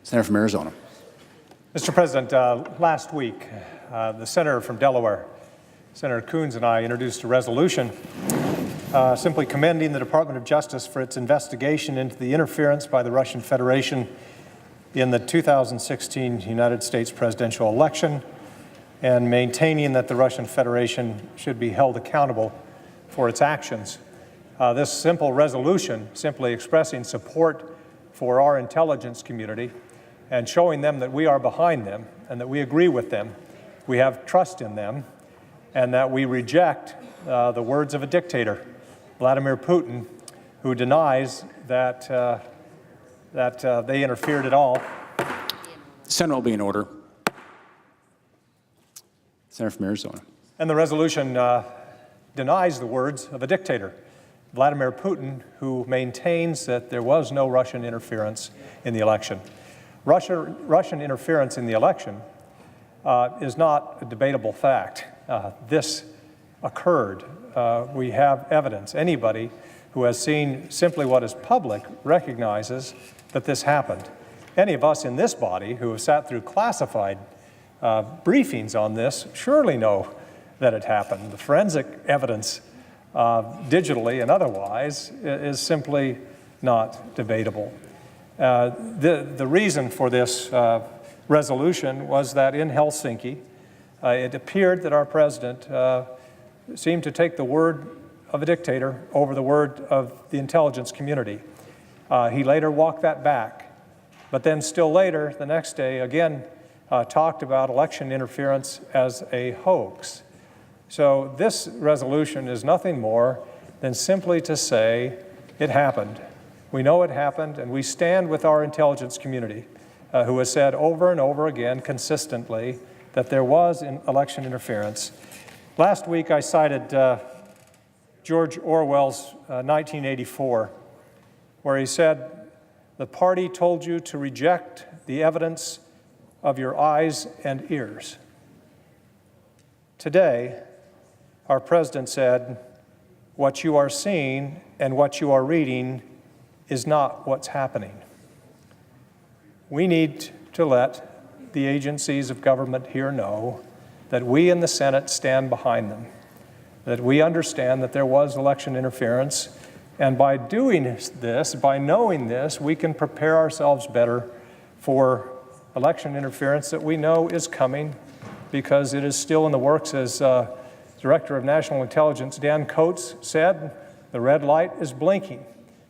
Senator from Arizona. Mr. President, last week, the senator from Delaware, Senator Coons, and I introduced a resolution simply commending the Department of Justice for its investigation into the interference by the Russian Federation in the 2016 United States presidential election and maintaining that the Russian Federation should be held accountable for its actions. This simple resolution, simply expressing support for our intelligence community and showing them that we are behind them and that we agree with them, we have trust in them, and that we reject the words of a dictator, Vladimir Putin, who denies that, they interfered at all. The Senate will be in order. Senator from Arizona. And the resolution denies the words of a dictator, Vladimir Putin, who maintains that there was no Russian interference in the election. Russian interference in the election is not a debatable fact. This occurred. We have evidence. Anybody who has seen simply what is public recognizes that this happened. Any of us in this body who have sat through classified briefings on this surely know that it happened. The forensic evidence, digitally and otherwise, is simply not debatable. The reason for this resolution was that in Helsinki, it appeared that our president seemed to take the word of a dictator over the word of the intelligence community. He later walked that back, but then still later, the next day, again, talked about election interference as a hoax. So this resolution is nothing more than simply to say it happened. We know it happened, and we stand with our intelligence community, who has said over and over again consistently that there was election interference. Last week I cited George Orwell's 1984, where he said, "The party told you to reject the evidence of your eyes and ears." Today, our president said, "What you are seeing and what you are reading is not what's happening." We need to let the agencies of government here know that we in the Senate stand behind them, that we understand that there was election interference, and by doing this, by knowing this, we can prepare ourselves better for election interference that we know is coming, because it is still in the works. As Director of National Intelligence Dan Coates said, the red light is blinking.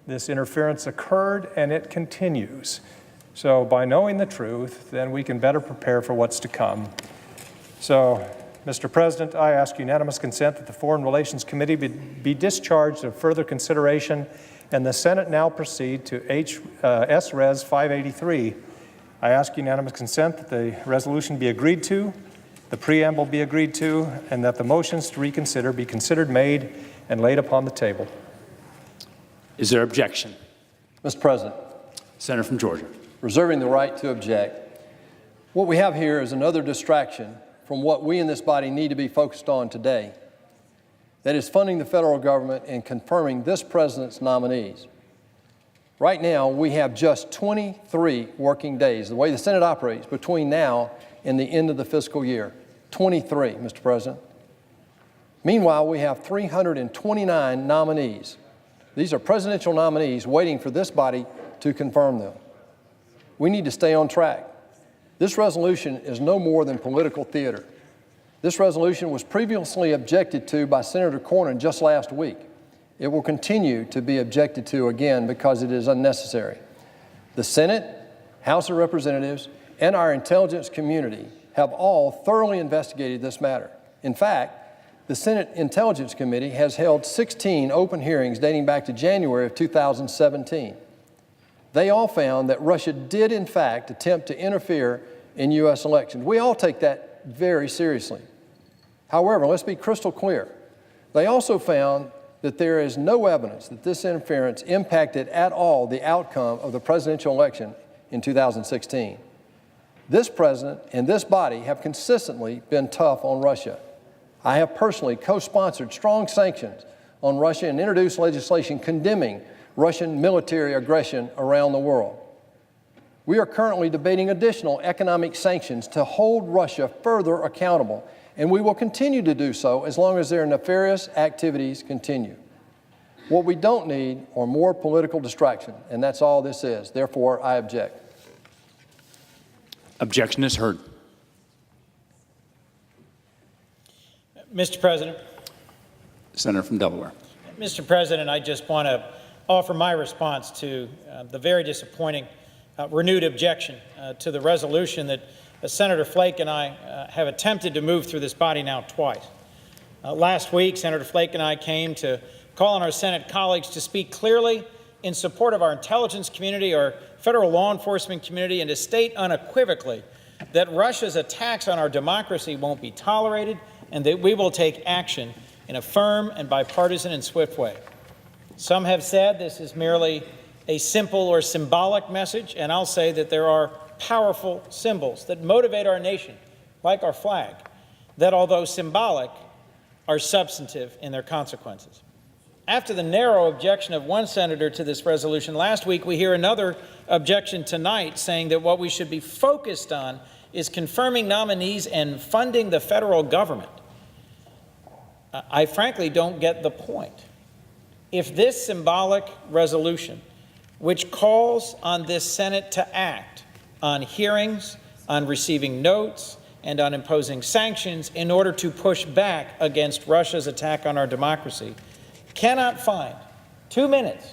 This interference occurred and it continues. So by knowing the truth, then we can better prepare for what's to come. So, Mr. President, I ask unanimous consent that the Foreign Relations Committee be discharged of further consideration, and the Senate now proceed to S-Res 583. I ask unanimous consent that the resolution be agreed to, the preamble be agreed to, and that the motions to reconsider be considered, made, and laid upon the table. Is there objection? Mr. President. Senator from Georgia. Reserving the right to object. What we have here is another distraction from what we in this body need to be focused on today. That is funding the federal government and confirming this president's nominees. Right now, we have just 23 working days, the way the Senate operates, between now and the end of the fiscal year. 23, Mr. President. Meanwhile, we have 329 nominees. These are presidential nominees waiting for this body to confirm them. We need to stay on track. This resolution is no more than political theater. This resolution was previously objected to by Senator Cornyn just last week. It will continue to be objected to again because it is unnecessary. The Senate, House of Representatives, and our intelligence community have all thoroughly investigated this matter. In fact, the Senate Intelligence Committee has held 16 open hearings dating back to January of 2017. They all found that Russia did, in fact, attempt to interfere in U.S. elections. We all take that very seriously. However, let's be crystal clear. They also found that there is no evidence that this interference impacted at all the outcome of the presidential election in 2016. This president and this body have consistently been tough on Russia. I have personally co-sponsored strong sanctions on Russia and introduced legislation condemning Russian military aggression around the world. We are currently debating additional economic sanctions to hold Russia further accountable, and we will continue to do so as long as their nefarious activities continue. What we don't need are more political distraction, and that's all this is. Therefore, I object. Objection is heard. Mr. President. Senator from Delaware. Mr. President, I just want to offer my response to the very disappointing renewed objection to the resolution that Senator Flake and I have attempted to move through this body now twice. Last week, Senator Flake and I came to call on our Senate colleagues to speak clearly in support of our intelligence community, our federal law enforcement community, and to state unequivocally that Russia's attacks on our democracy won't be tolerated and that we will take action in a firm and bipartisan and swift way. Some have said this is merely a simple or symbolic message, and I'll say that there are powerful symbols that motivate our nation, like our flag, that although symbolic, are substantive in their consequences. After the narrow objection of one senator to this resolution last week, we hear another objection tonight saying that what we should be focused on is confirming nominees and funding the federal government. I frankly don't get the point. If this symbolic resolution, which calls on this Senate to act on hearings, on receiving notes, and on imposing sanctions in order to push back against Russia's attack on our democracy, cannot find 2 minutes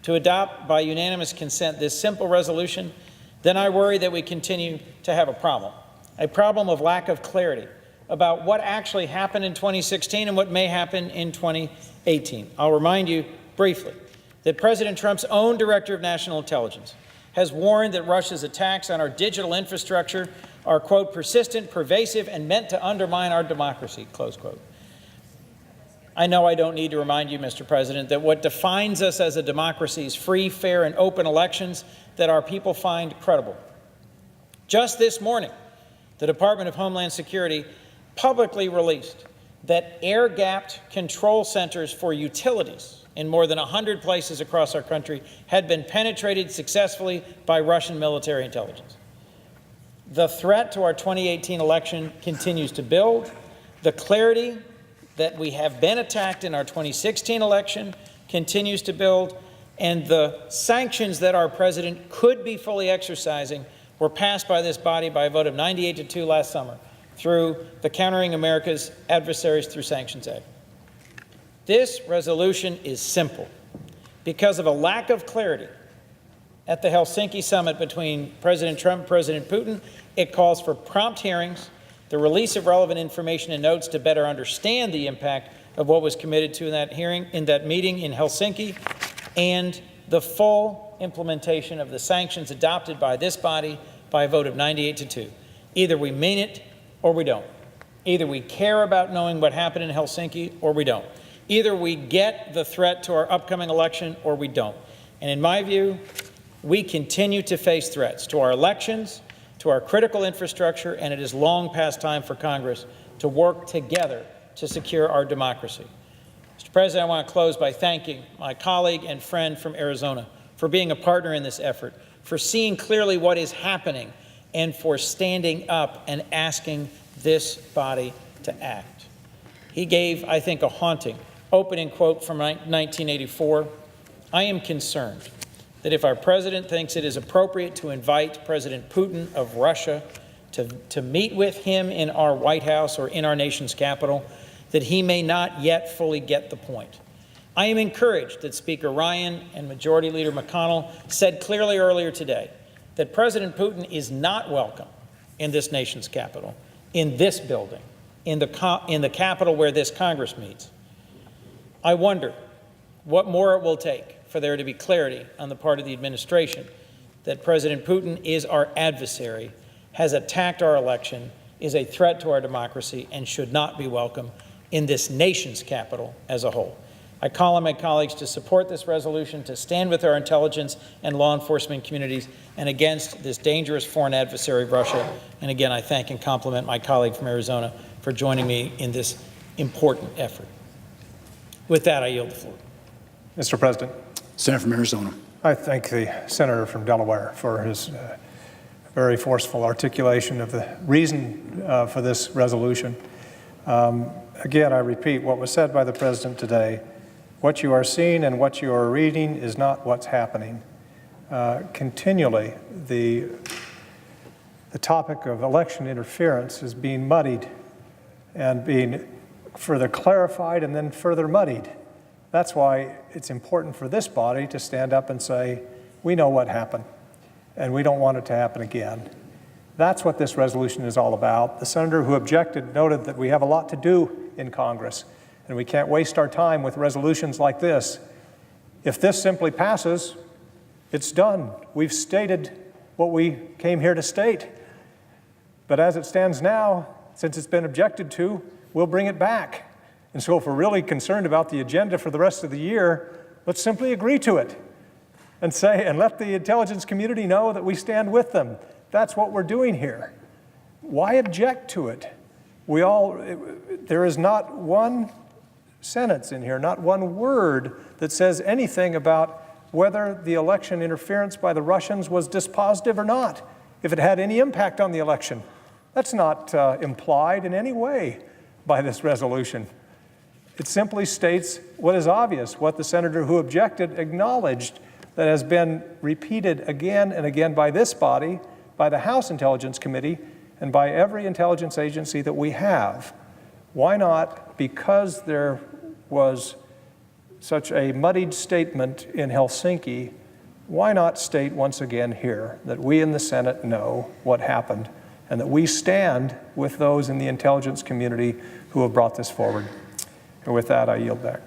to adopt by unanimous consent this simple resolution, then I worry that we continue to have a problem of lack of clarity about what actually happened in 2016 and what may happen in 2018. I'll remind you briefly that President Trump's own Director of National Intelligence has warned that Russia's attacks on our digital infrastructure are, quote, persistent, pervasive, and meant to undermine our democracy, close quote. I know I don't need to remind you, Mr. President, that what defines us as a democracy is free, fair, and open elections that our people find credible. Just this morning, the Department of Homeland Security publicly released that air-gapped control centers for utilities in more than 100 places across our country had been penetrated successfully by Russian military intelligence. The threat to our 2018 election continues to build. The clarity that we have been attacked in our 2016 election continues to build, and the sanctions that our president could be fully exercising were passed by this body by a vote of 98-2 last summer through the Countering America's Adversaries Through Sanctions Act. This resolution is simple. Because of a lack of clarity at the Helsinki summit between President Trump and President Putin, it calls for prompt hearings, the release of relevant information and notes to better understand the impact of what was committed to in that meeting in Helsinki, and the full implementation of the sanctions adopted by this body by a vote of 98-2. Either we mean it or we don't. Either we care about knowing what happened in Helsinki or we don't. Either we get the threat to our upcoming election or we don't. And in my view, we continue to face threats to our elections, to our critical infrastructure, and it is long past time for Congress to work together to secure our democracy. Mr. President, I want to close by thanking my colleague and friend from Arizona for being a partner in this effort, for seeing clearly what is happening, and for standing up and asking this body to act. He gave, I think, a haunting opening quote from 1984. I am concerned that if our president thinks it is appropriate to invite President Putin of Russia to meet with him in our White House or in our nation's capital, that he may not yet fully get the point. I am encouraged that Speaker Ryan and Majority Leader McConnell said clearly earlier today that President Putin is not welcome in this nation's capital, in this building, in the capital where this Congress meets. I wonder what more it will take for there to be clarity on the part of the administration that President Putin is our adversary, has attacked our election, is a threat to our democracy, and should not be welcome in this nation's capital as a whole. I call on my colleagues to support this resolution, to stand with our intelligence and law enforcement communities and against this dangerous foreign adversary, Russia. And again, I thank and compliment my colleague from Arizona for joining me in this important effort. With that, I yield the floor. Mr. President. Senator from Arizona. I thank the senator from Delaware for his very forceful articulation of the reason for this resolution. Again, I repeat what was said by the President today. What you are seeing and what you are reading is not what's happening. Continually, the topic of election interference is being muddied and being further clarified and then further muddied. That's why it's important for this body to stand up and say, we know what happened, and we don't want it to happen again. That's what this resolution is all about. The senator who objected noted that we have a lot to do in Congress, and we can't waste our time with resolutions like this. If this simply passes, it's done. We've stated what we came here to state. But as it stands now, since it's been objected to, we'll bring it back. And so if we're really concerned about the agenda for the rest of the year, let's simply agree to it and say, and let the intelligence community know that we stand with them. That's what we're doing here. Why object to it? There is not one sentence in here, not one word that says anything about whether the election interference by the Russians was dispositive or not, if it had any impact on the election. That's not implied in any way by this resolution. It simply states what is obvious, what the senator who objected acknowledged, that has been repeated again and again by this body, by the House Intelligence Committee, and by every intelligence agency that we have. Why not? Because there was such a muddied statement in Helsinki, why not state once again here that we in the Senate know what happened and that we stand with those in the intelligence community who have brought this forward. And with that, I yield back.